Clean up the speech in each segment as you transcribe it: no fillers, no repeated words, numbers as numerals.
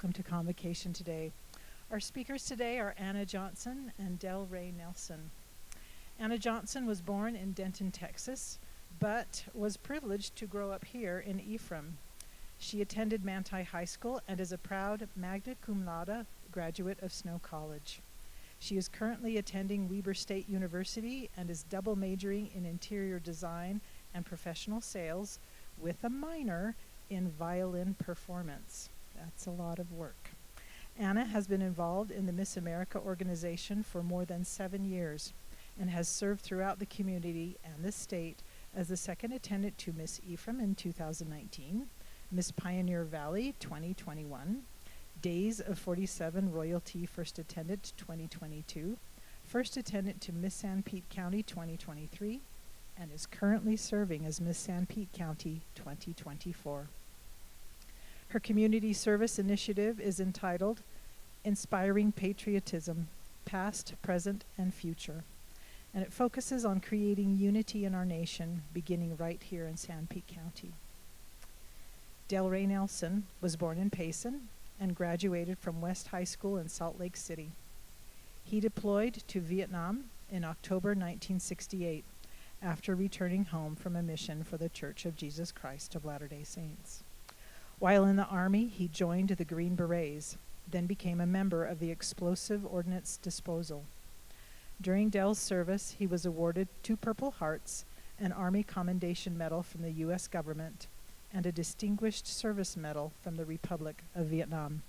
welcome to Convocation today. Our speakers today are Anna Johnson and Del Ray Nelson. Anna Johnson was born in Denton, Texas, but was privileged to grow up here in Ephraim. She attended Manti High School and is a proud magna cum laude graduate of Snow College. She is currently attending Weber State University and is double majoring in interior design and professional sales with a minor in violin performance. That's a lot of work. Anna has been involved in the Miss America organization for more than 7 years and has served throughout the community and the state as the second attendant to Miss Ephraim in 2019, Miss Pioneer Valley 2021, Days of 47 Royalty First Attendant 2022, First Attendant to Miss Sanpete County 2023, and is currently serving as Miss Sanpete County 2024. Her community service initiative is entitled Inspiring Patriotism, Past, Present, and Future, and it focuses on creating unity in our nation, beginning right here in Sanpete County. Del Ray Nelson was born in Payson and graduated from West High School in Salt Lake City. He deployed to Vietnam in October 1968 after returning home from a mission for the Church of Jesus Christ of Latter-day Saints. While in the Army, he joined the Green Berets, then became a member of the Explosive Ordnance Disposal. During Del's service, he was awarded 2 Purple Hearts, an Army Commendation Medal from the U.S. government, and a Distinguished Service Medal from the Republic of Vietnam.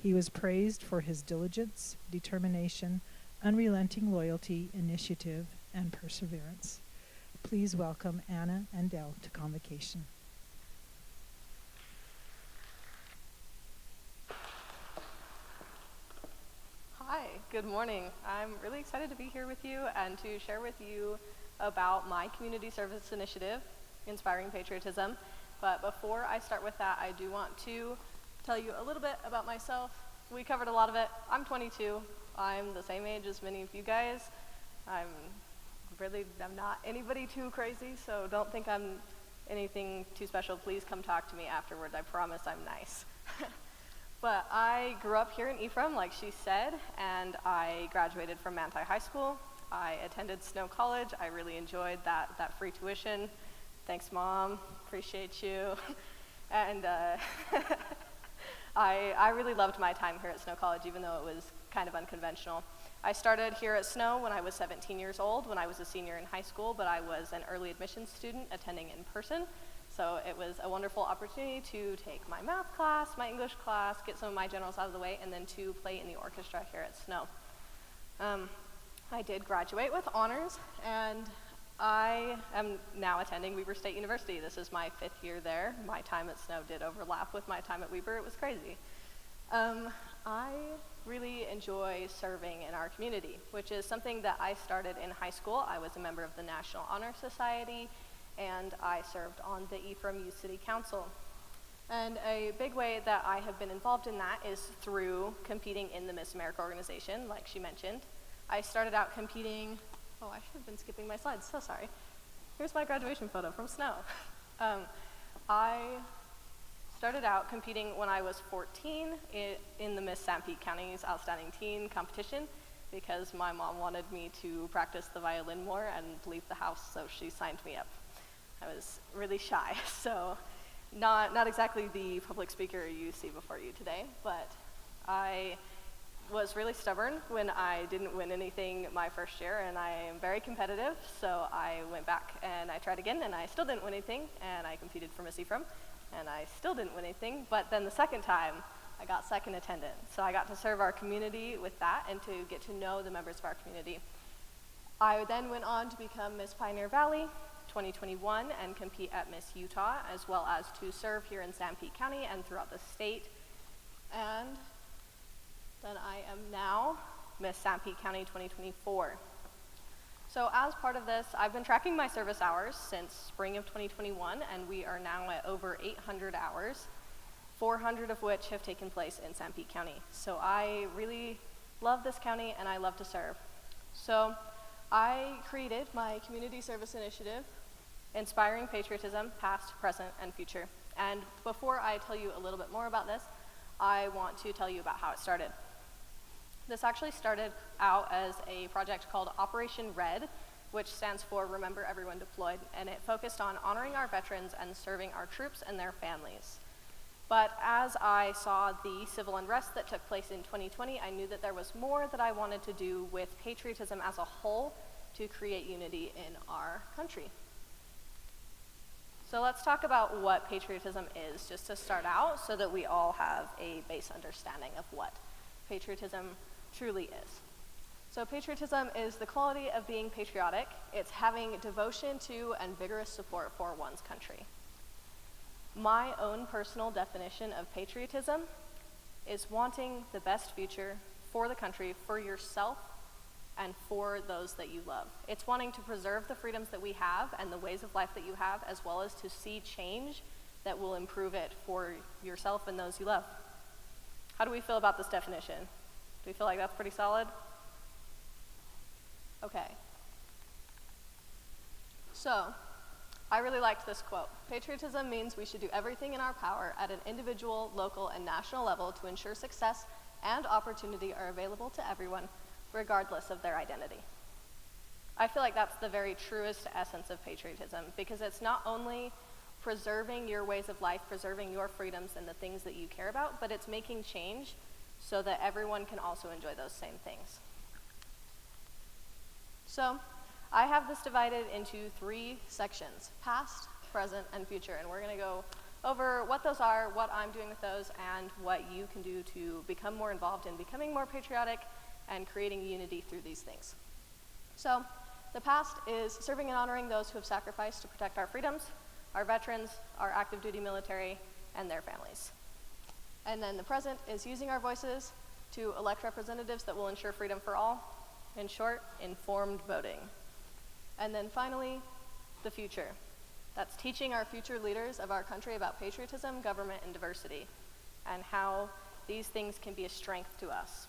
He was praised for his diligence, determination, unrelenting loyalty, initiative, and perseverance. Please welcome Anna and Del to Convocation. Hi, good morning. I'm really excited to be here with you and to share with you about my community service initiative, Inspiring Patriotism. But before I start with that, I do want to tell you a little bit about myself. We covered a lot of it. I'm 22. I'm the same age as many of you guys. I'm not anybody too crazy, so don't think I'm anything too special. Please come talk to me afterwards. I promise I'm nice. But I grew up here in Ephraim, like she said, and I graduated from Manti High School. I attended Snow College. I really enjoyed that free tuition. Thanks, Mom. Appreciate you. And I really loved my time here at Snow College, even though it was kind of unconventional. I started here at Snow when I was 17 years old, when I was a senior in high school, but I was an early admissions student attending in person. So it was a wonderful opportunity to take my math class, my English class, get some of my generals out of the way, and then to play in the orchestra here at Snow. I did graduate with honors, and I am now attending Weber State University. This is my 5th year there. My time at Snow did overlap with my time at Weber. It was crazy. I really enjoy serving in our community, which is something that I started in high school. I was a member of the National Honor Society, and I served on the Ephraim Youth City Council. And a big way that I have been involved in that is through competing in the Miss America organization, like she mentioned. I started out competing. Oh, I should have been skipping my slides, so sorry. Here's my graduation photo from Snow. I started out competing when I was 14 in the Miss Sanpete County's Outstanding Teen competition because my mom wanted me to practice the violin more and leave the house, so she signed me up. I was really shy, so not exactly the public speaker you see before you today, but I was really stubborn when I didn't win anything my first year, and I am very competitive, so I went back and I tried again, and I still didn't win anything, and I competed for Miss Ephraim, and I still didn't win anything, but then the second time, I got second attendant. So I got to serve our community with that and to get to know the members of our community. I then went on to become Miss Pioneer Valley 2021 and compete at Miss Utah, as well as to serve here in Sanpete County and throughout the state. And then I am now Miss Sanpete County 2024. So as part of this, I've been tracking my service hours since spring of 2021, and we are now at over 800 hours, 400 of which have taken place in Sanpete County. So I really love this county, and I love to serve. So I created my community service initiative, Inspiring Patriotism, Past, Present, and Future. And before I tell you a little bit more about this, I want to tell you about how it started. This actually started out as a project called Operation Red, which stands for Remember Everyone Deployed, and it focused on honoring our veterans and serving our troops and their families. But as I saw the civil unrest that took place in 2020, I knew that there was more that I wanted to do with patriotism as a whole to create unity in our country. So let's talk about what patriotism is, just to start out, so that we all have a base understanding of what patriotism truly is. So patriotism is the quality of being patriotic. It's having devotion to and vigorous support for one's country. My own personal definition of patriotism is wanting the best future for the country, for yourself, and for those that you love. It's wanting to preserve the freedoms that we have and the ways of life that you have, as well as to see change that will improve it for yourself and those you love. How do we feel about this definition? Do we feel like that's pretty solid? Okay. So, I really liked this quote. Patriotism means we should do everything in our power at an individual, local, and national level to ensure success and opportunity are available to everyone, regardless of their identity. I feel like that's the very truest essence of patriotism, because it's not only preserving your ways of life, preserving your freedoms and the things that you care about, but it's making change so that everyone can also enjoy those same things. So, I have this divided into 3 sections: past, present, and future, and we're going to go over what those are, what I'm doing with those, and what you can do to become more involved in becoming more patriotic and creating unity through these things. So, the past is serving and honoring those who have sacrificed to protect our freedoms, our veterans, our active duty military, and their families. And then the present is using our voices to elect representatives that will ensure freedom for all. In short, informed voting. And then finally, the future. That's teaching our future leaders of our country about patriotism, government, and diversity, and how these things can be a strength to us.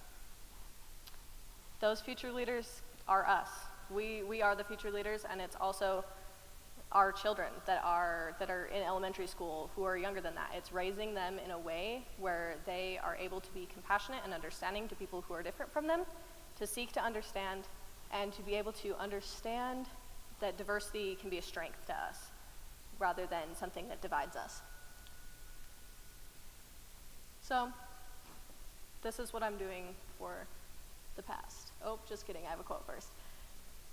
Those future leaders are us. We are the future leaders, and it's also our children that are in elementary school who are younger than that. It's raising them in a way where they are able to be compassionate and understanding to people who are different from them, to seek to understand, and to be able to understand that diversity can be a strength to us rather than something that divides us. So, this is what I'm doing for the past. Oh, just kidding, I have a quote first.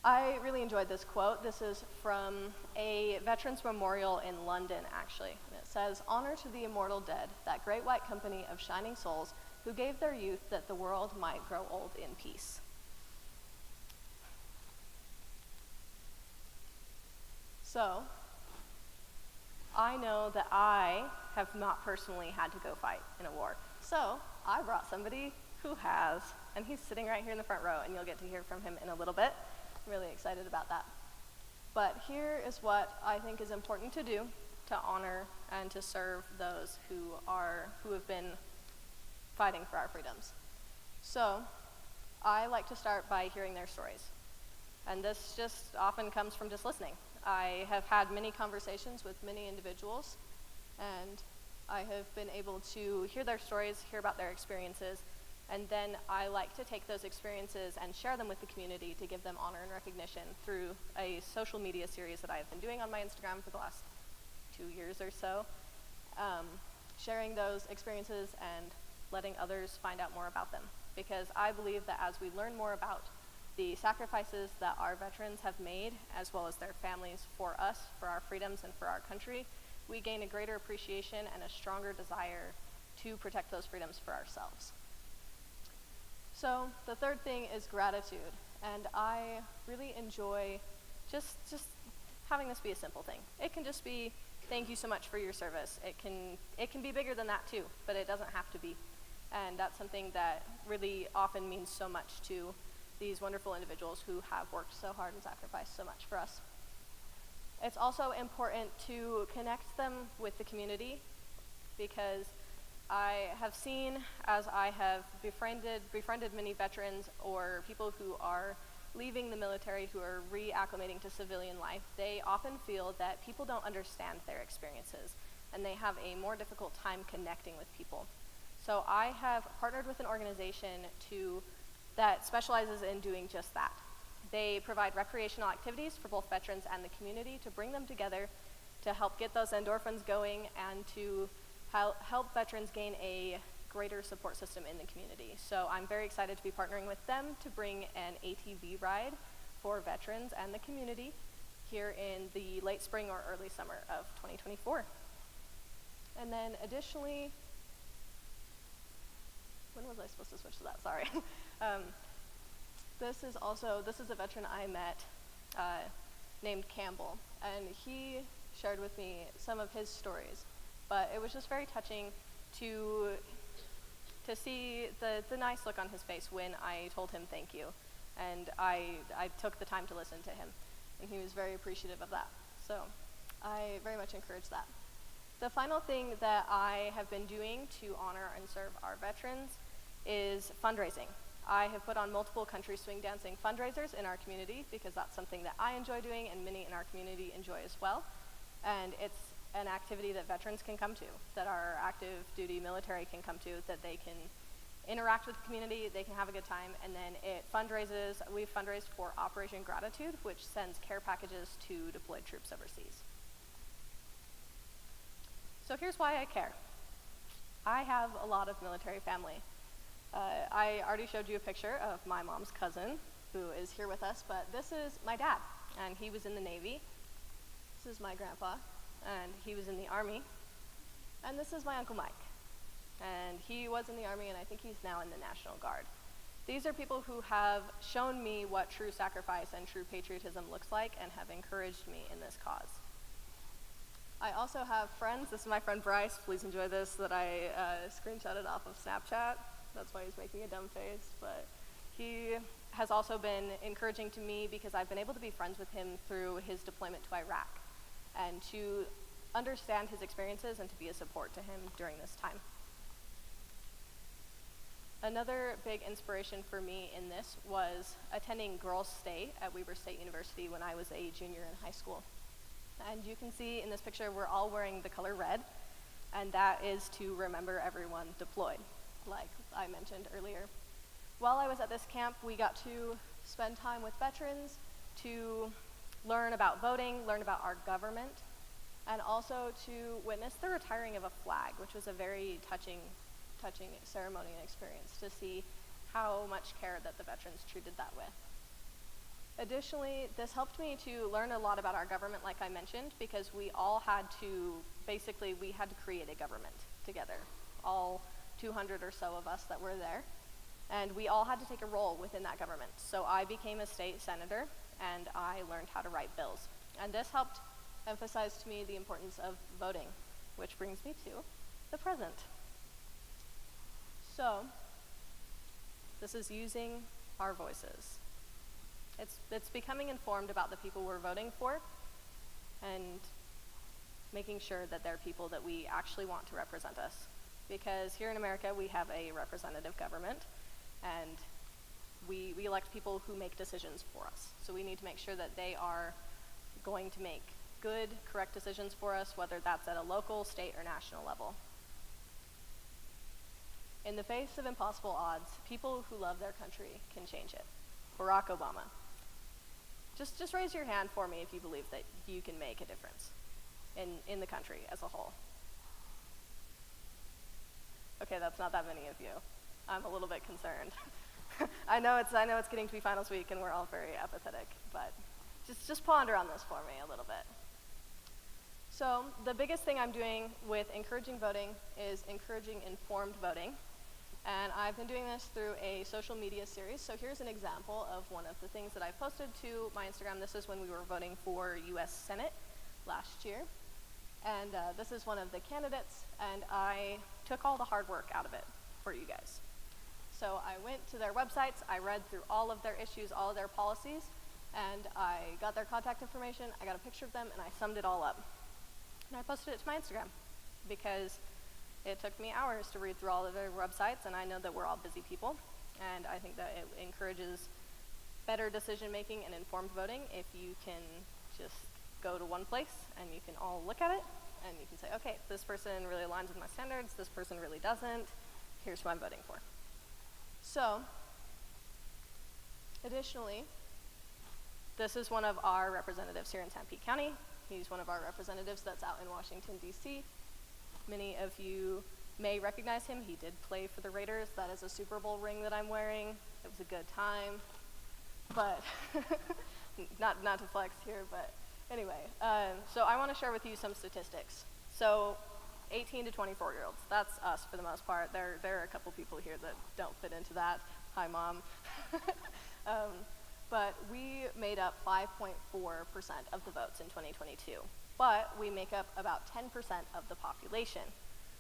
I really enjoyed this quote. This is from a Veterans Memorial in London, actually. And it says, "Honor to the immortal dead, that great white company of shining souls who gave their youth that the world might grow old in peace." So, I know that I have not personally had to go fight in a war. So, I brought somebody who has, and he's sitting right here in the front row, and you'll get to hear from him in a little bit. I'm really excited about that. But here is what I think is important to do to honor and to serve those who have been fighting for our freedoms. So, I like to start by hearing their stories. And this just often comes from just listening. I have had many conversations with many individuals, and I have been able to hear their stories, hear about their experiences, and then I like to take those experiences and share them with the community to give them honor and recognition through a social media series that I've been doing on my Instagram for the last 2 years or so, sharing those experiences and letting others find out more about them. Because I believe that as we learn more about the sacrifices that our veterans have made, as well as their families for us, for our freedoms, and for our country, we gain a greater appreciation and a stronger desire to protect those freedoms for ourselves. So the third thing is gratitude, and I really enjoy just having this be a simple thing. It can just be, thank you so much for your service. It can be bigger than that too, but it doesn't have to be. And that's something that really often means so much to these wonderful individuals who have worked so hard and sacrificed so much for us. It's also important to connect them with the community, because I have seen, as I have befriended many veterans or people who are leaving the military, who are reacclimating to civilian life, they often feel that people don't understand their experiences, and they have a more difficult time connecting with people. So I have partnered with an organization that specializes in doing just that. They provide recreational activities for both veterans and the community to bring them together to help get those endorphins going and to help veterans gain a greater support system in the community. So I'm very excited to be partnering with them to bring an ATV ride for veterans and the community here in the late spring or early summer of 2024. And then additionally, when was I supposed to switch to that? Sorry. This is a veteran I met named Campbell, and he shared with me some of his stories. But it was just very touching to see the nice look on his face when I told him thank you. And I took the time to listen to him, and he was very appreciative of that. So I very much encourage that. The final thing that I have been doing to honor and serve our veterans is fundraising. I have put on multiple country swing dancing fundraisers in our community because that's something that I enjoy doing and many in our community enjoy as well. And it's an activity that veterans can come to, that our active duty military can come to, that they can interact with the community, they can have a good time, and then we've fundraised for Operation Gratitude, which sends care packages to deployed troops overseas. So here's why I care. I have a lot of military family. I already showed you a picture of my mom's cousin, who is here with us, but this is my dad, and he was in the Navy. This is my grandpa, and he was in the Army. And this is my Uncle Mike, and he was in the Army, and I think he's now in the National Guard. These are people who have shown me what true sacrifice and true patriotism looks like and have encouraged me in this cause. I also have friends. This is my friend Bryce. Please enjoy this, that I screenshotted off of Snapchat. That's why he's making a dumb face. But he has also been encouraging to me because I've been able to be friends with him through his deployment to Iraq and to understand his experiences and to be a support to him during this time. Another big inspiration for me in this was attending Girls State at Weber State University when I was a junior in high school. And you can see in this picture we're all wearing the color red, and that is to remember everyone deployed, like I mentioned earlier. While I was at this camp, we got to spend time with veterans to learn about voting, learn about our government, and also to witness the retiring of a flag, which was a very touching ceremony and experience to see how much care that the veterans treated that with. Additionally, this helped me to learn a lot about our government, like I mentioned, because we had to create a government together, all 200 or so of us that were there, and we all had to take a role within that government. So I became a state senator, and I learned how to write bills. And this helped emphasize to me the importance of voting, which brings me to the present. So, this is using our voices. It's becoming informed about the people we're voting for and making sure that they're people that we actually want to represent us. Because here in America, we have a representative government, and we elect people who make decisions for us. So we need to make sure that they are going to make good, correct decisions for us, whether that's at a local, state, or national level. In the face of impossible odds, people who love their country can change it. Barack Obama. Just raise your hand for me if you believe that you can make a difference in the country as a whole. Okay, that's not that many of you. I'm a little bit concerned. I know it's getting to be finals week and we're all very apathetic, but just ponder on this for me a little bit. So the biggest thing I'm doing with encouraging voting is encouraging informed voting. And I've been doing this through a social media series. So here's an example of one of the things that I posted to my Instagram. This is when we were voting for US Senate last year. And this is one of the candidates, and I took all the hard work out of it for you guys. So I went to their websites, I read through all of their issues, all of their policies, and I got their contact information, I got a picture of them, and I summed it all up. And I posted it to my Instagram because it took me hours to read through all of their websites, and I know that we're all busy people, and I think that it encourages better decision making and informed voting if you can just go to one place and you can all look at it and you can say, okay, this person really aligns with my standards, this person really doesn't, here's who I'm voting for. So, additionally, this is one of our representatives here in San Pete County. He's one of our representatives that's out in Washington, D.C. Many of you may recognize him. He did play for the Raiders. That is a Super Bowl ring that I'm wearing. It was a good time. But, not to flex here, but anyway. So I want to share with you some statistics. So 18 to 24-year-olds, that's us for the most part. There are a couple people here that don't fit into that. Hi, Mom. But we made up 5.4% of the votes in 2022. But we make up about 10% of the population.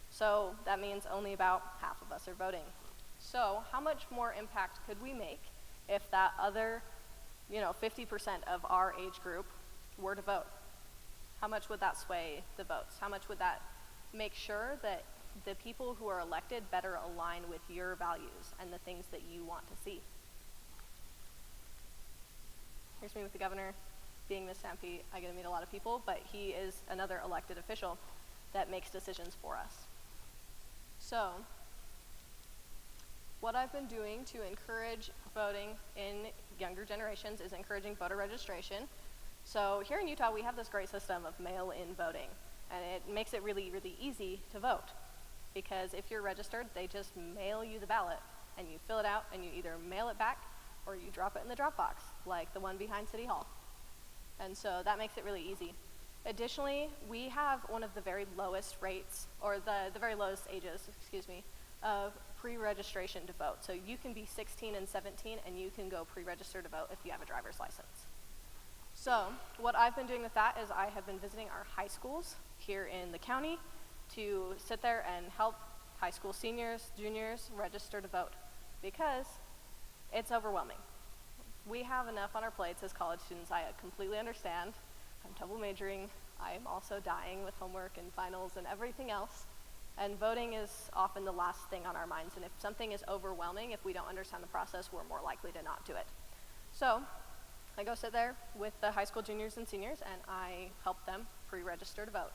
So that means only about half of us are voting. So how much more impact could we make if that other, 50% of our age group were to vote? How much would that sway the votes? How much would that make sure that the people who are elected better align with your values and the things that you want to see? Here's me with the governor. Being Miss San Pete, I get to meet a lot of people, but he is another elected official that makes decisions for us. So, what I've been doing to encourage voting in younger generations is encouraging voter registration. So here in Utah, we have this great system of mail-in voting, and it makes it really, really easy to vote. Because if you're registered, they just mail you the ballot, and you fill it out, and you either mail it back, or you drop it in the drop box, like the one behind City Hall. And so that makes it really easy. Additionally, we have one of the very lowest rates, or the very lowest ages, of pre-registration to vote. So you can be 16 and 17, and you can go pre-register to vote if you have a driver's license. So what I've been doing with that is I have been visiting our high schools here in the county to sit there and help high school seniors, juniors register to vote, because it's overwhelming. We have enough on our plates as college students. I completely understand. I'm double majoring. I am also dying with homework and finals and everything else. And voting is often the last thing on our minds. And if something is overwhelming, if we don't understand the process, we're more likely to not do it. So I go sit there with the high school juniors and seniors, and I help them pre-register to vote.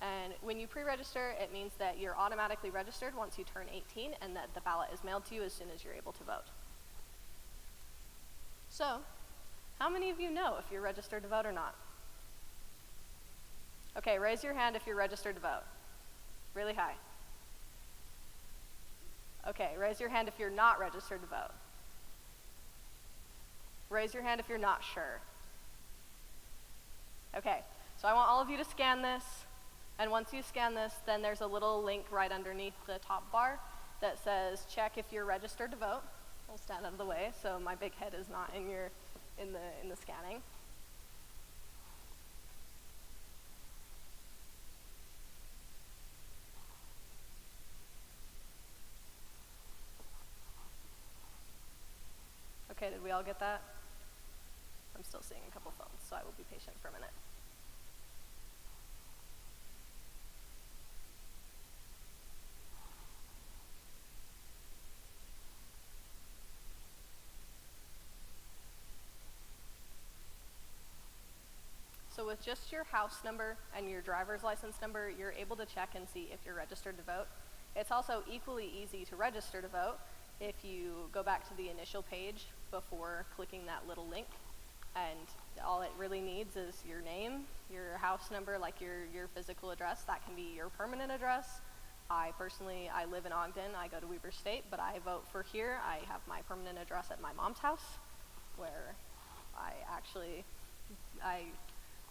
And when you pre-register, it means that you're automatically registered once you turn 18, and that the ballot is mailed to you as soon as you're able to vote. So, how many of you know if you're registered to vote or not? Okay, raise your hand if you're registered to vote. Really high. Okay, raise your hand if you're not registered to vote. Raise your hand if you're not sure. Okay, so I want all of you to scan this, and once you scan this, then there's a little link right underneath the top bar that says check if you're registered to vote. I'll stand out of the way so my big head is not in the scanning. Okay, did we all get that? I'm still seeing a couple phones, so I will be patient for a minute. So with just your house number and your driver's license number, you're able to check and see if you're registered to vote. It's also equally easy to register to vote if you go back to the initial page before clicking that little link. And all it really needs is your name, your house number, like your physical address. That can be your permanent address. I live in Ogden. I go to Weber State, but I vote for here. I have my permanent address at my mom's house, where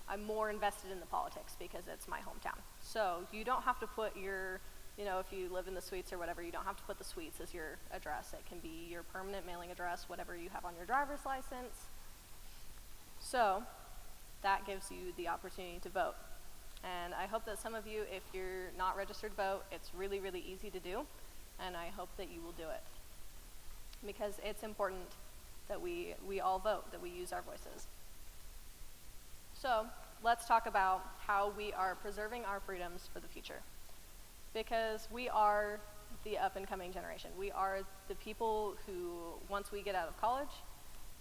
I'm more invested in the politics because it's my hometown. So you don't have to put your, if you live in the suites or whatever, you don't have to put the suites as your address. It can be your permanent mailing address, whatever you have on your driver's license. So that gives you the opportunity to vote. And I hope that some of you, if you're not registered to vote, it's really, really easy to do. And I hope that you will do it. Because it's important that we all vote, that we use our voices. So let's talk about how we are preserving our freedoms for the future. Because we are the up-and-coming generation. We are the people who, once we get out of college,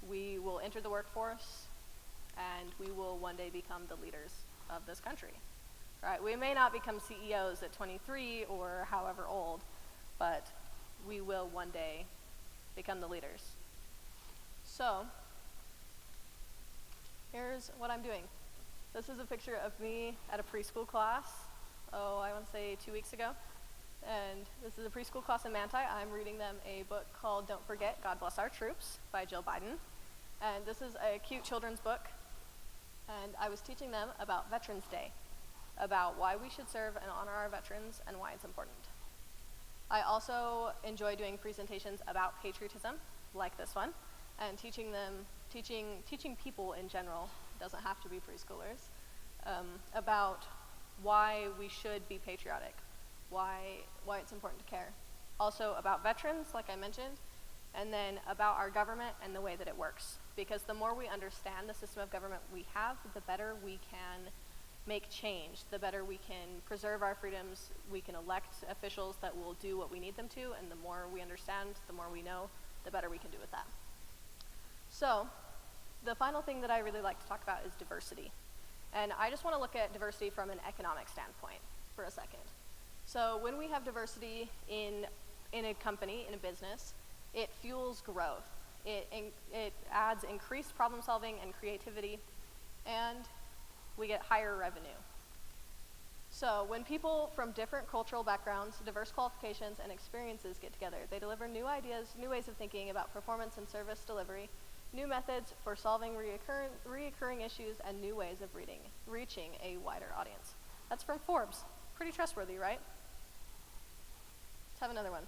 we will enter the workforce, and we will one day become the leaders of this country. Right? We may not become CEOs at 23 or however old, but we will one day become the leaders. So, here's what I'm doing. This is a picture of me at a preschool class, I want to say 2 weeks ago. And this is a preschool class in Manti. I'm reading them a book called Don't Forget, God Bless Our Troops by Jill Biden. And this is a cute children's book. And I was teaching them about Veterans Day, about why we should serve and honor our veterans and why it's important. I also enjoy doing presentations about patriotism, like this one, and teaching people in general, doesn't have to be preschoolers, about why we should be patriotic, why it's important to care. Also about veterans, like I mentioned, and then about our government and the way that it works. Because the more we understand the system of government we have, the better we can make change, the better we can preserve our freedoms, we can elect officials that will do what we need them to, and the more we understand, the more we know, the better we can do with that. So, the final thing that I really like to talk about is diversity. And I just want to look at diversity from an economic standpoint for a second. So when we have diversity in a company, in a business, it fuels growth. It adds increased problem solving and creativity, and we get higher revenue. So when people from different cultural backgrounds, diverse qualifications, and experiences get together, they deliver new ideas, new ways of thinking about performance and service delivery, new methods for solving reoccurring issues, and new ways of reaching a wider audience. That's from Forbes. Pretty trustworthy, right? Let's have another one.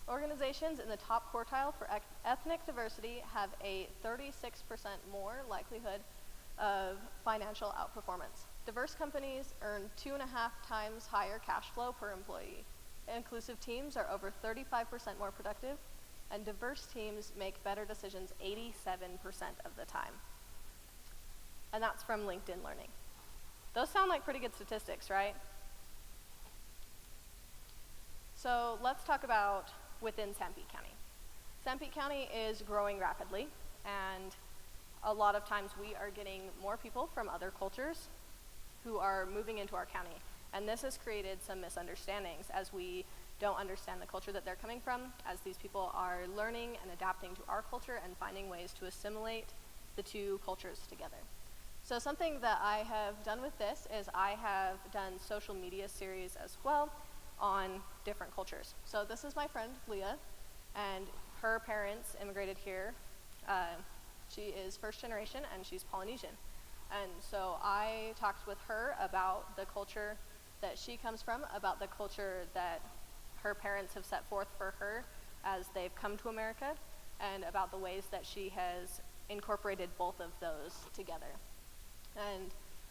Organizations in the top quartile for ethnic diversity have a 36% more likelihood of financial outperformance. Diverse companies earn 2.5 times higher cash flow per employee. Inclusive teams are over 35% more productive, and diverse teams make better decisions 87% of the time. And that's from LinkedIn Learning. Those sound like pretty good statistics, right? So let's talk about within Sanpete County. Sanpete County is growing rapidly, and a lot of times we are getting more people from other cultures who are moving into our county. And this has created some misunderstandings as we don't understand the culture that they're coming from, as these people are learning and adapting to our culture and finding ways to assimilate the two cultures together. So something that I have done with this is I have done social media series as well on different cultures. So this is my friend Leah, and her parents immigrated here. She is first generation and she's Polynesian. And so I talked with her about the culture that she comes from, about the culture that her parents have set forth for her as they've come to America, and about the ways that she has incorporated both of those together. And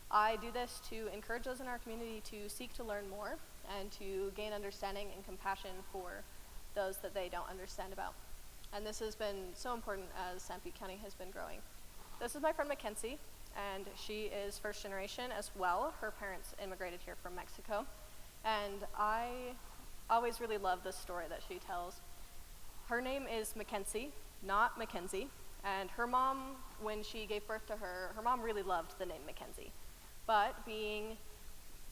I do this to encourage those in our community to seek to learn more and to gain understanding and compassion for those that they don't understand about. And this has been so important as Sanpete County has been growing. This is my friend Mackenzie, and she is first generation as well. Her parents immigrated here from Mexico. And I always really love this story that she tells. Her name is Mackenzie, not Mackenzie. And her mom, when she gave birth to her, her mom really loved the name Mackenzie. But being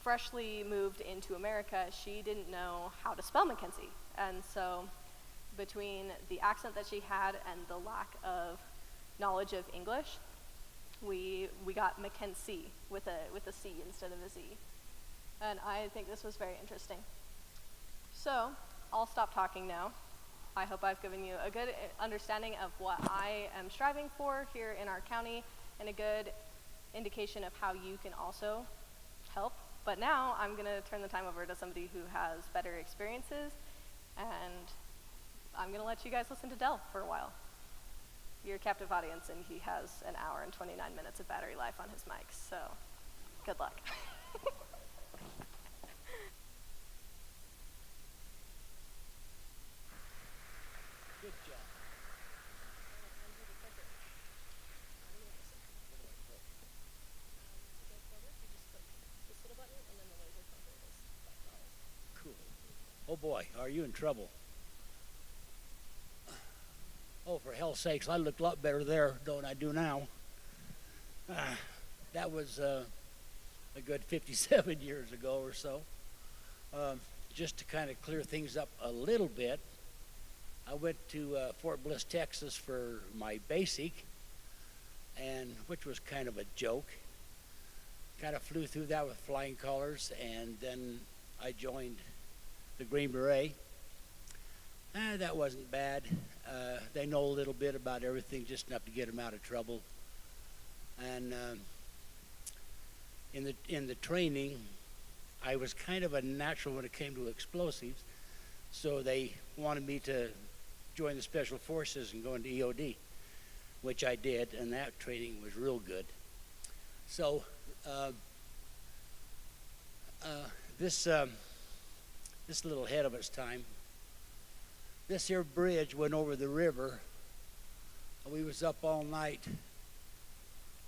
freshly moved into America, she didn't know how to spell Mackenzie. And so between the accent that she had and the lack of knowledge of English, we got Mackenzie with a C instead of a Z. And I think this was very interesting. So I'll stop talking now. I hope I've given you a good understanding of what I am striving for here in our county and a good indication of how you can also help. But now I'm going to turn the time over to somebody who has better experiences, and I'm going to let you guys listen to Del for a while. You're a captive audience, and he has an hour and 29 minutes of battery life on his mic, so good luck. Good job. Cool. Oh boy, are you in trouble? Oh, for hell's sakes, I look a lot better there than I do now. That was a good 57 years ago or so. Just to kind of clear things up a little bit, I went to Fort Bliss, Texas for my basic, and which was kind of a joke. Kind of flew through that with flying colors, and then I joined the Green Beret. That wasn't bad. They know a little bit about everything, just enough to get them out of trouble. And in the training, I was kind of a natural when it came to explosives, so they wanted me to join the Special Forces and go into EOD, which I did, and that training was real good. So this little ahead of its time. This here bridge went over the river. We was up all night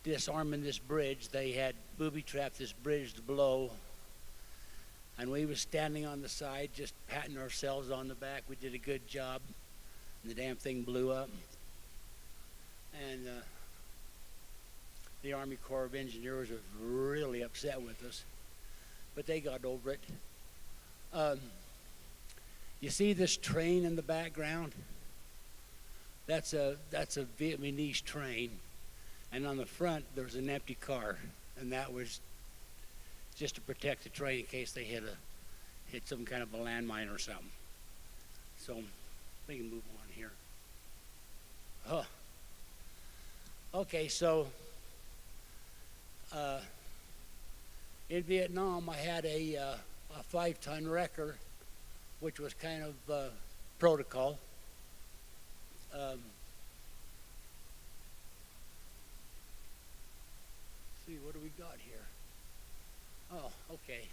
disarming this bridge. They had booby-trapped this bridge below, and we was standing on the side just patting ourselves on the back. We did a good job, and the damn thing blew up. And the Army Corps of Engineers was really upset with us, but they got over it. You see this train in the background? That's a Vietnamese train, and on the front there's an empty car, and that was just to protect the train in case they hit some kind of a landmine or something. So we can move on here. Oh, okay. So in Vietnam, I had a 5-ton wrecker, which was kind of protocol. See, what do we got here? Oh, okay.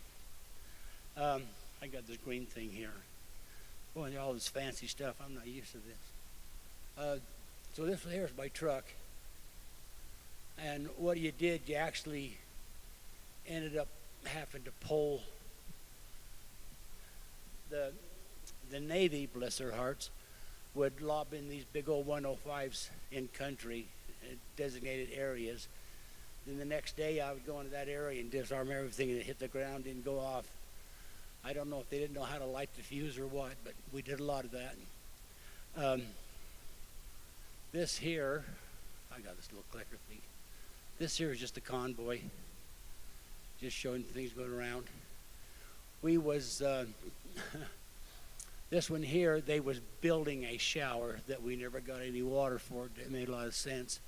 I got this green thing here. Boy, all this fancy stuff. I'm not used to this. So this here's my truck. And what you did, you actually ended up having to pull the Navy, bless their hearts, would lob in these big old 105s in country, designated areas. Then the next day I would go into that area and disarm everything that hit the ground, didn't go off. I don't know if they didn't know how to light the fuse or what, but we did a lot of that. This here, I got this little clicker thing. This here is just a convoy, just showing things going around. We was, this one here, they was building a shower that we never got any water for. It made a lot of sense.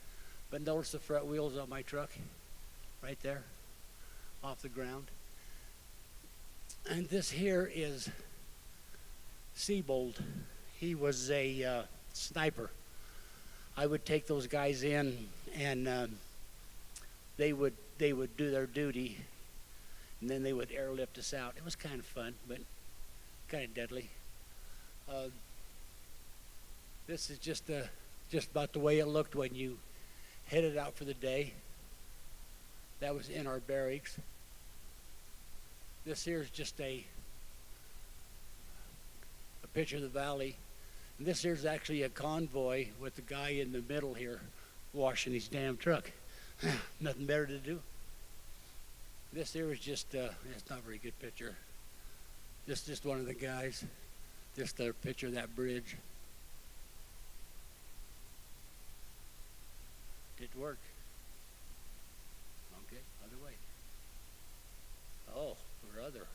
But notice the front wheels on my truck, right there, off the ground. And this here is Siebold. He was a sniper. I would take those guys in, and they would do their duty, and then they would airlift us out. It was kind of fun, but kind of deadly. This is just about the way it looked when you headed out for the day. That was in our barracks. This here is just a picture of the valley. And this here's actually a convoy with the guy in the middle here washing his damn truck. Nothing better to do. This here is just, it's not a very good picture. This is just one of the guys. Just a picture of that bridge. Didn't work. Okay, other way. Oh, brother.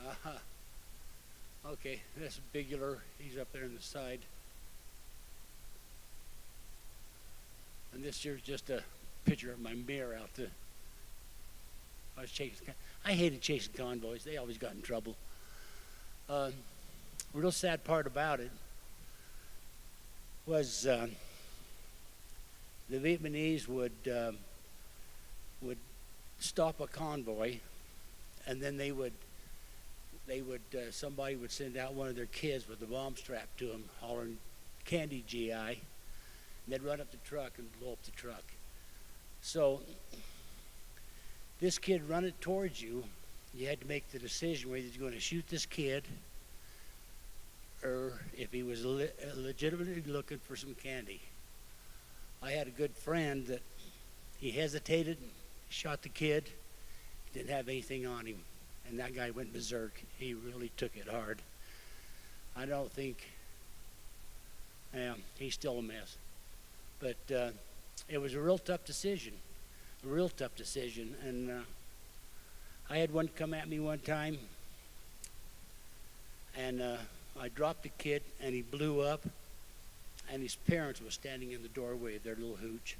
Aha. Okay, this Bigular, he's up there on the side. And this here's just a picture of my mirror out the. I was chasing. I hated chasing convoys. They always got in trouble. Real sad part about it was the Vietnamese would stop a convoy, and then somebody would send out one of their kids with a bomb strapped to them, hollering "Candy GI," and they'd run up the truck and blow up the truck. So this kid running towards you, you had to make the decision whether you're going to shoot this kid or if he was legitimately looking for some candy. I had a good friend that he hesitated, shot the kid, didn't have anything on him, and that guy went berserk. He really took it hard. I don't think, he's still a mess. But it was a real tough decision, And I had one come at me one time, and I dropped the kid, and he blew up, and his parents were standing in the doorway of their little hooch.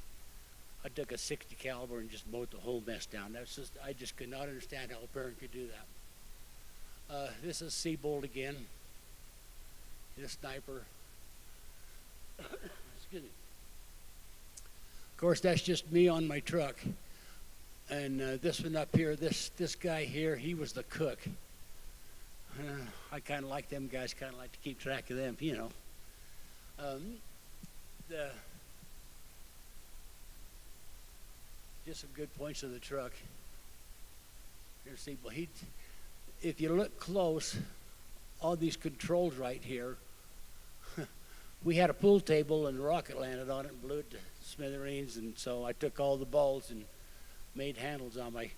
I took a 60 caliber and just mowed the whole mess down. I just could not understand how a parent could do that. This is Seabold again. This sniper. Excuse me. Of course, that's just me on my truck. And this one up here, this guy here, he was the cook. I kind of like them guys, kind of like to keep track of them, you know. Just some good points of the truck. Here's Seabold. If you look close, all these controls right here, we had a pool table and a rocket landed on it and blew it to smithereens, and so I took all the balls and made handles on my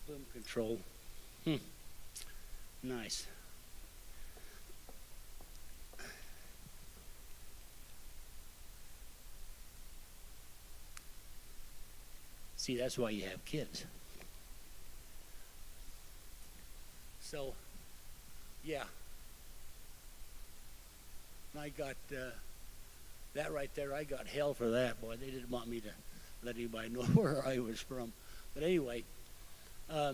boom control. Nice. See, that's why you have kids. So, yeah. I got that right there. I got hell for that, boy. They didn't want me to let anybody know where I was from. But anyway, where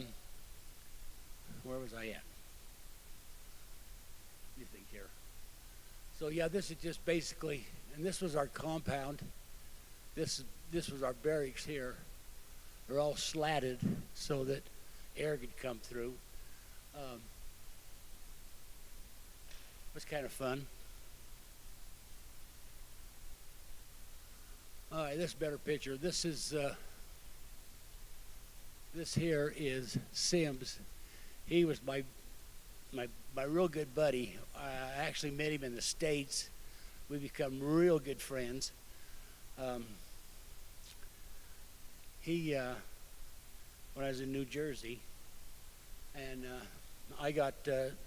was I at? You think here? So yeah, this is just basically, and this was our compound. This was our barracks here. They're all slatted so that air could come through. It was kind of fun. All right, this is a better picture. This here is Sims. He was my real good buddy. I actually met him in the States. We become real good friends. When I was in New Jersey, and I got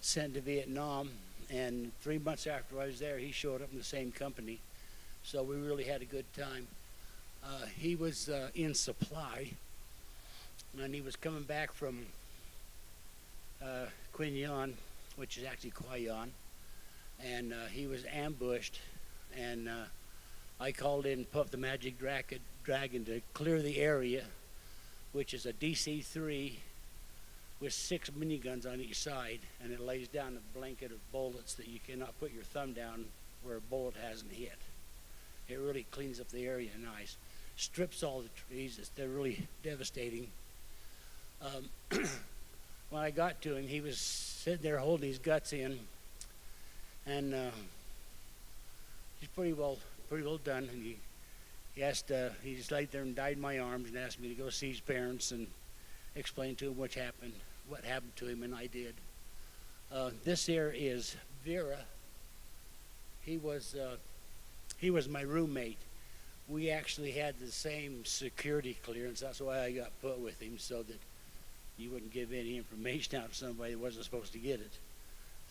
sent to Vietnam, and 3 months after I was there, he showed up in the same company. So we really had a good time. He was in supply, and he was coming back from Quin Yon, which is actually Quy Yon, and he was ambushed, and I called in Puff the Magic Dragon to clear the area, which is a DC-3 with 6 miniguns on each side, and it lays down a blanket of bullets that you cannot put your thumb down where a bullet hasn't hit. It really cleans up the area nice. Strips all the trees. They're really devastating. When I got to him, he was sitting there holding his guts in, and he's pretty well done. And he just laid there and died in my arms and asked me to go see his parents and explain to him what happened to him, and I did. This here is Vera. He was my roommate. We actually had the same security clearance. That's why I got put with him, so that you wouldn't give any information out to somebody that wasn't supposed to get it.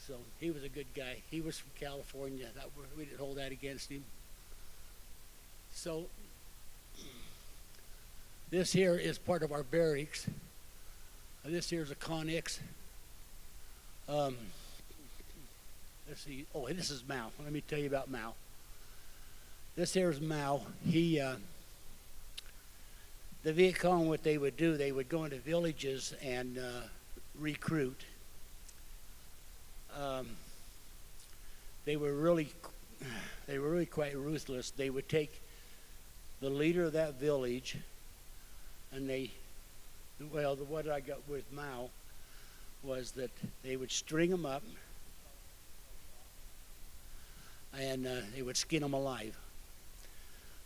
So he was a good guy. He was from California. We didn't hold that against him. So this here is part of our barracks. This here is a Connex. Let's see. Oh, this is Mao. Let me tell you about Mao. This here is Mao. The Viet Cong, what they would do, they would go into villages and recruit. They were really quite ruthless. They would take the leader of that village, and what I got with Mao was that they would string them up, and they would skin them alive.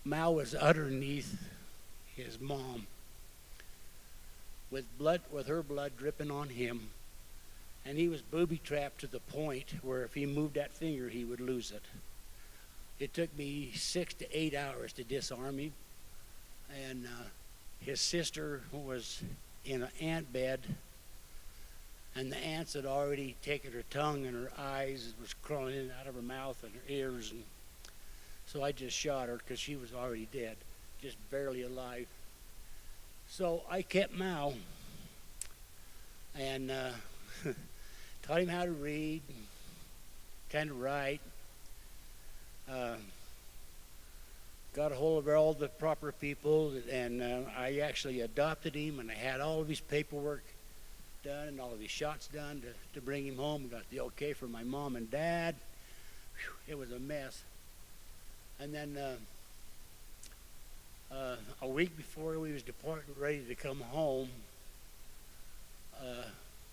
Mao was underneath his mom, with her blood dripping on him, and he was booby-trapped to the point where if he moved that finger, he would lose it. It took me 6 to 8 hours to disarm him, and his sister was in an ant bed, and the ants had already taken her tongue and her eyes was crawling in and out of her mouth and her ears, and so I just shot her because she was already dead, just barely alive. So I kept Mao and taught him how to read, kind of write. Got a hold of all the proper people, and I actually adopted him, and I had all of his paperwork done and all of his shots done to bring him home. Got the okay from my mom and dad. Whew, it was a mess. And then a week before we was departing, ready to come home,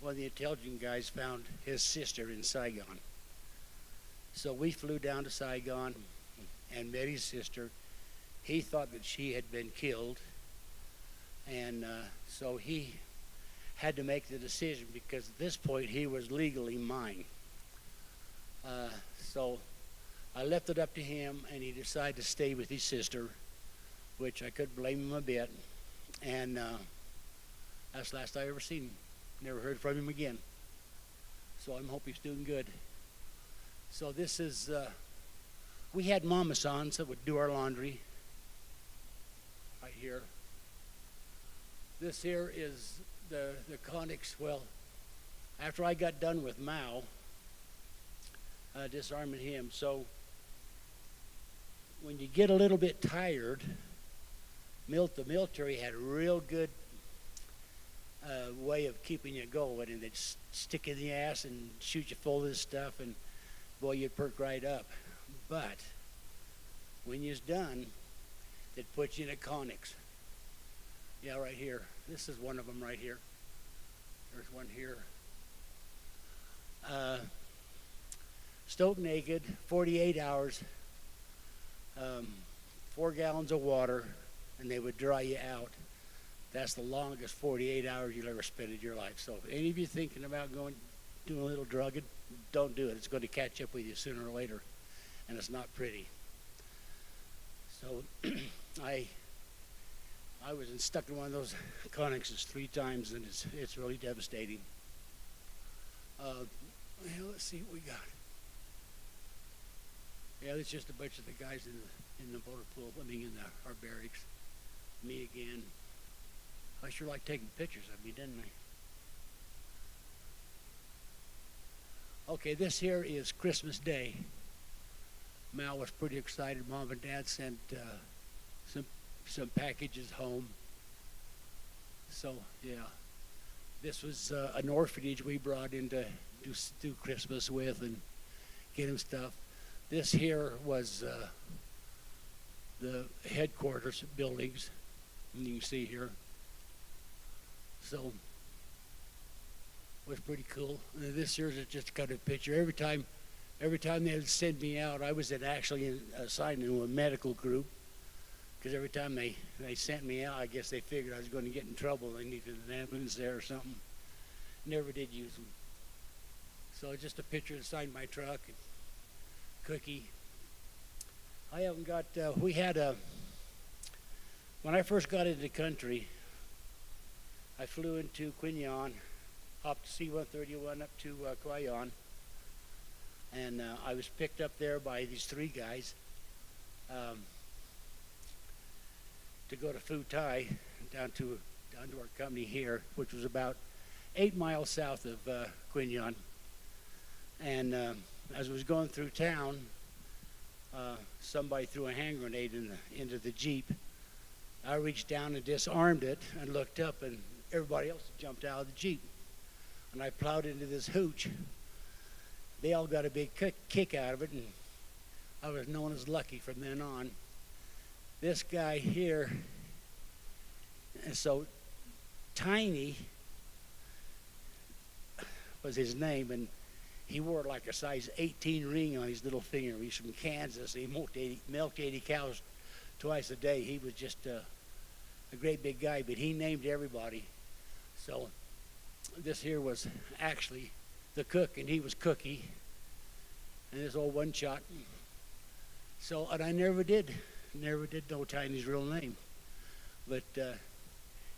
one of the intelligence guys found his sister in Saigon. So we flew down to Saigon and met his sister. He thought that she had been killed, and so he had to make the decision, because at this point he was legally mine. So I left it up to him, and he decided to stay with his sister, which I couldn't blame him a bit. And that's the last I ever seen him. Never heard from him again. So I hope he's doing good. So this is, we had mama-sans that would do our laundry. Right here. This here is the conics. Well, after I got done with Mao, disarming him, so when you get a little bit tired, the military had a real good way of keeping you going, and they'd stick in the ass and shoot you full of this stuff, and boy, you'd perk right up. But when you're done, they'd put you in a conics. Yeah, right here. This is one of them right here. There's one here. Stoked naked, 48 hours, 4 gallons of water, and they would dry you out. That's the longest 48 hours you'll ever spend in your life. So if any of you thinking about doing a little drugging, don't do it. It's going to catch up with you sooner or later, and it's not pretty. So I was stuck in one of those conics 3 times, and it's really devastating. Let's see what we got. Yeah, it's just a bunch of the guys in the motor pool. I mean, in our barracks. Me again. I sure like taking pictures of me, didn't I? Okay, this here is Christmas Day. Mal was pretty excited. Mom and Dad sent some packages home. So yeah, this was an orphanage we brought in to do Christmas with and get him stuff. This here was the headquarters buildings, and you can see here. So it was pretty cool. And this here's just kind of a picture. Every time they would send me out, I was actually assigned to a medical group, because every time they sent me out, I guess they figured I was going to get in trouble. They needed an ambulance there or something. Never did use them. So just a picture inside my truck. And cookie. I haven't got, we had when I first got into the country, I flew into Quinyon, hopped C-131 up to Quinyon, and I was picked up there by these 3 guys to go to Phu Thai, down to our company here, which was about 8 miles south of Quinyon. And as I was going through town, somebody threw a hand grenade into the Jeep. I reached down and disarmed it and looked up, and everybody else jumped out of the Jeep. And I plowed into this hooch. They all got a big kick out of it, and I was known as Lucky from then on. This guy here, and so Tiny was his name, and he wore like a size 18 ring on his little finger. He's from Kansas. He milked 80 cows twice a day. He was just a great big guy, but he named everybody. So this here was actually the cook, and he was Cookie, and this old one shot. So, and I never did know Tiny's real name, but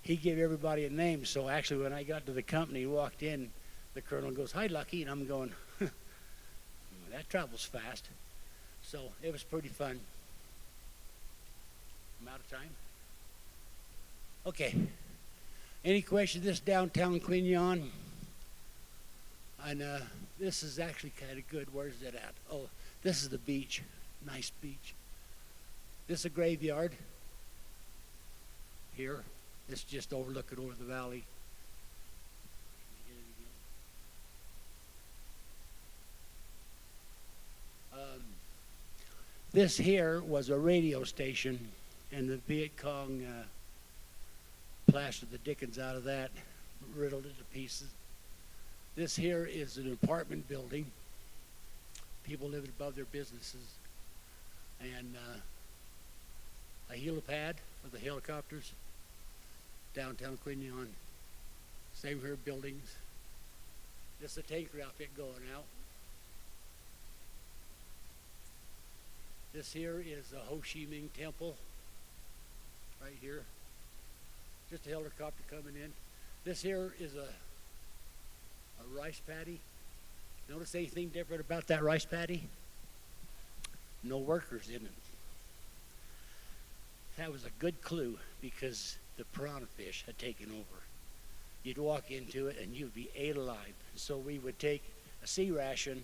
he gave everybody a name. So actually, when I got to the company, walked in, the colonel goes, "Hi, Lucky," and I'm going, that travels fast. So it was pretty fun. I'm out of time. Okay. Any questions? This downtown Quignon, and this is actually kind of good. Where's it at? Oh, this is the beach. Nice beach. This is a graveyard. Here, it's just overlooking over the valley. This here was a radio station, and the Viet Cong plastered the dickens out of that, riddled it to pieces. This here is an apartment building. People living above their businesses. And a helipad for the helicopters. Downtown Quignon. Same here, buildings. This is a tanker outfit going out. This here is the Ho Chi Minh Temple, right here. Just a helicopter coming in. This here is a rice paddy. Notice anything different about that rice paddy? No workers in it. That was a good clue because the piranha fish had taken over. You'd walk into it and you'd be ate alive. So we would take a sea ration,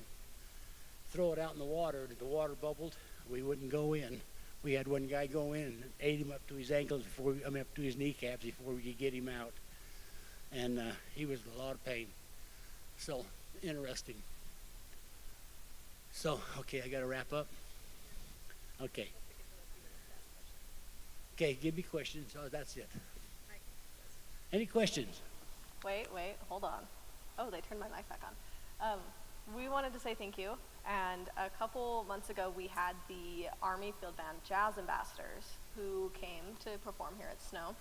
throw it out in the water, and if the water bubbled, we wouldn't go in. We had one guy go in and ate him up to his ankles up to his kneecaps before we could get him out. And he was in a lot of pain. So, interesting. So, okay, I got to wrap up. Okay. Okay, give me questions. Oh, that's it. Any questions? Wait, hold on. Oh, they turned my mic back on. We wanted to say thank you. And a couple months ago, we had the Army Field Band Jazz Ambassadors who came to perform here at Snow.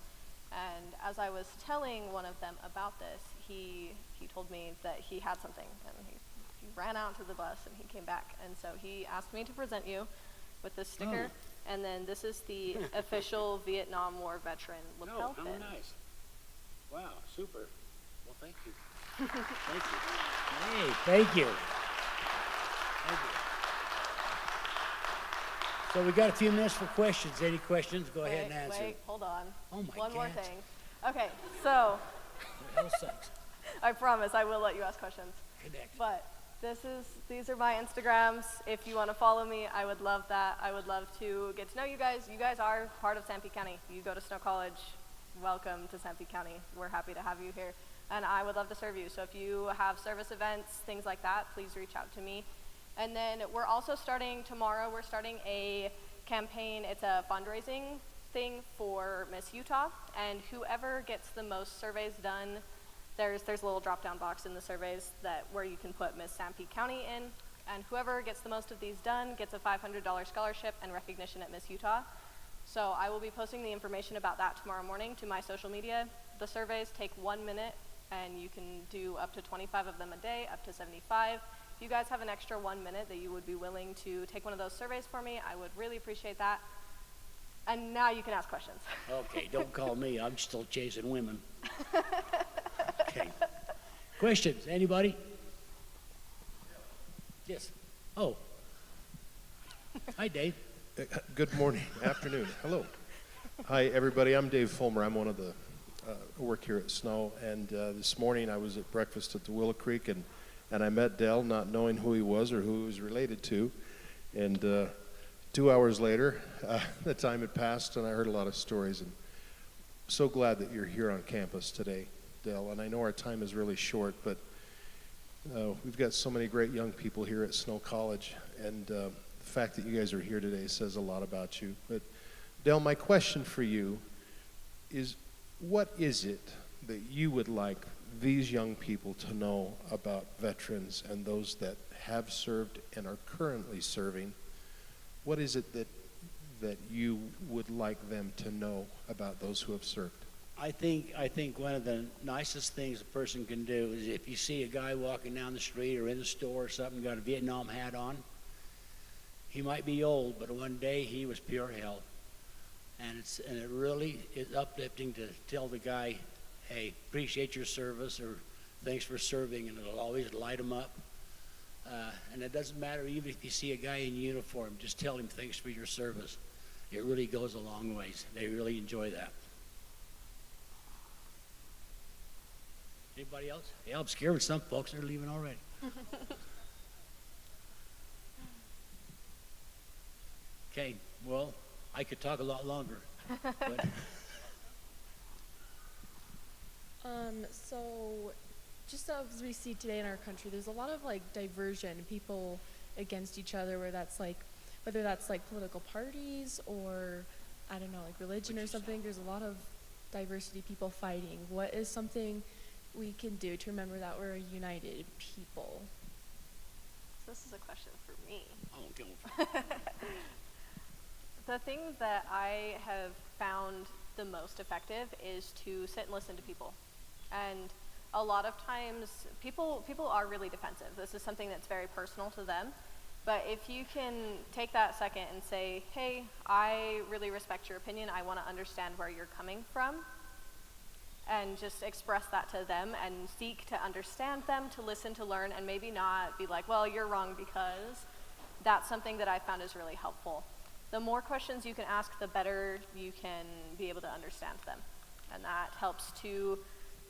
And as I was telling one of them about this, he told me that he had something. And he ran out to the bus and he came back. And so he asked me to present you with this sticker. Oh. And then this is the official Vietnam War veteran lapel pin. Oh, nice. Wow, super. Well, thank you. Thank you. Hey, thank you. Thank you. So we got a few minutes for questions. Any questions? Go ahead and answer. Wait, hold on. Oh my One more cats. thing. Okay, so That sucks. I promise I will let you ask questions. Connect. But these are my Instagrams. If you want to follow me, I would love that. I would love to get to know you guys. You guys are part of Sanpete County. You go to Snow College. Welcome to Sanpete County. We're happy to have you here. And I would love to serve you. So if you have service events, things like that, please reach out to me. And then we're also starting tomorrow, we're starting a campaign. It's a fundraising thing for Miss Utah. And whoever gets the most surveys done, there's a little drop-down box in the surveys where you can put Miss Sanpete County in. And whoever gets the most of these done gets a $500 scholarship and recognition at Miss Utah. So I will be posting the information about that tomorrow morning to my social media. The surveys take 1 minute, and you can do up to 25 of them a day, up to 75. If you guys have an extra 1 minute that you would be willing to take one of those surveys for me, I would really appreciate that. And now you can ask questions. Okay, don't call me. I'm still chasing women. Okay. Questions? Anybody? Yes. Oh. Hi, Dave. Good morning, afternoon. Hello. Hi, everybody. I'm Dave Fulmer. I'm one of the work here at Snow. And this morning I was at breakfast at the Willow Creek, and I met Dell, not knowing who he was or who he was related to. And 2 hours later, the time had passed, and I heard a lot of stories. And so glad that you're here on campus today, Dell. And I know our time is really short, but we've got so many great young people here at Snow College. And the fact that you guys are here today says a lot about you. But Dell, my question for you is, what is it that you would like these young people to know about veterans and those that have served and are currently serving? What is it that you would like them to know about those who have served? I think one of the nicest things a person can do is if you see a guy walking down the street or in the store or something, got a Vietnam hat on. He might be old, but one day he was pure hell. And it really is uplifting to tell the guy, hey, appreciate your service, or thanks for serving, and it'll always light them up. And it doesn't matter even if you see a guy in uniform, just tell him thanks for your service. It really goes a long ways. They really enjoy that. Anybody else? Yeah, I'm scared of some folks. They're leaving already. Okay, well, I could talk a lot longer. But So just as we see today in our country, there's a lot of like diversion, people against each other, whether that's like political parties or I don't know, like religion or something. There's a lot of diversity, people fighting. What is something we can do to remember that we're a united people? So this is a question for me. I won't go over. The thing that I have found the most effective is to sit and listen to people. And a lot of times people are really defensive. This is something that's very personal to them. But if you can take that second and say, hey, I really respect your opinion. I want to understand where you're coming from. And just express that to them and seek to understand them, to listen, to learn, and maybe not be like, well, you're wrong because. That's something that I found is really helpful. The more questions you can ask, the better you can be able to understand them. And that helps to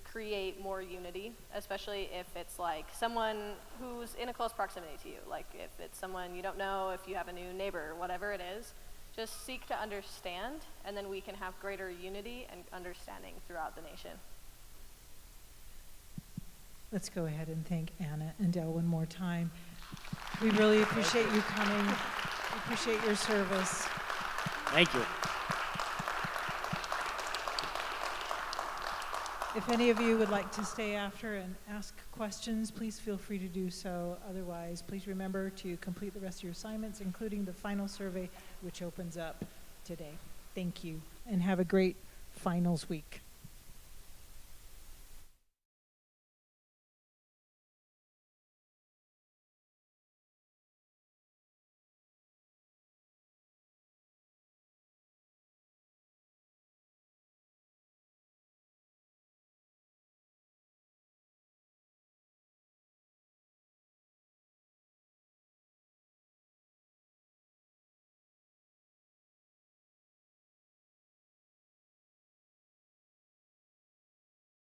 create more unity, especially if it's like someone who's in a close proximity to you. Like if it's someone you don't know, if you have a new neighbor, whatever it is, just seek to understand, and then we can have greater unity and understanding throughout the nation. Let's go ahead and thank Anna and Dell one more time. We really appreciate you coming. We appreciate your service. Thank you. If any of you would like to stay after and ask questions, please feel free to do so. Otherwise, please remember to complete the rest of your assignments, including the final survey, which opens up today. Thank you, and have a great finals week.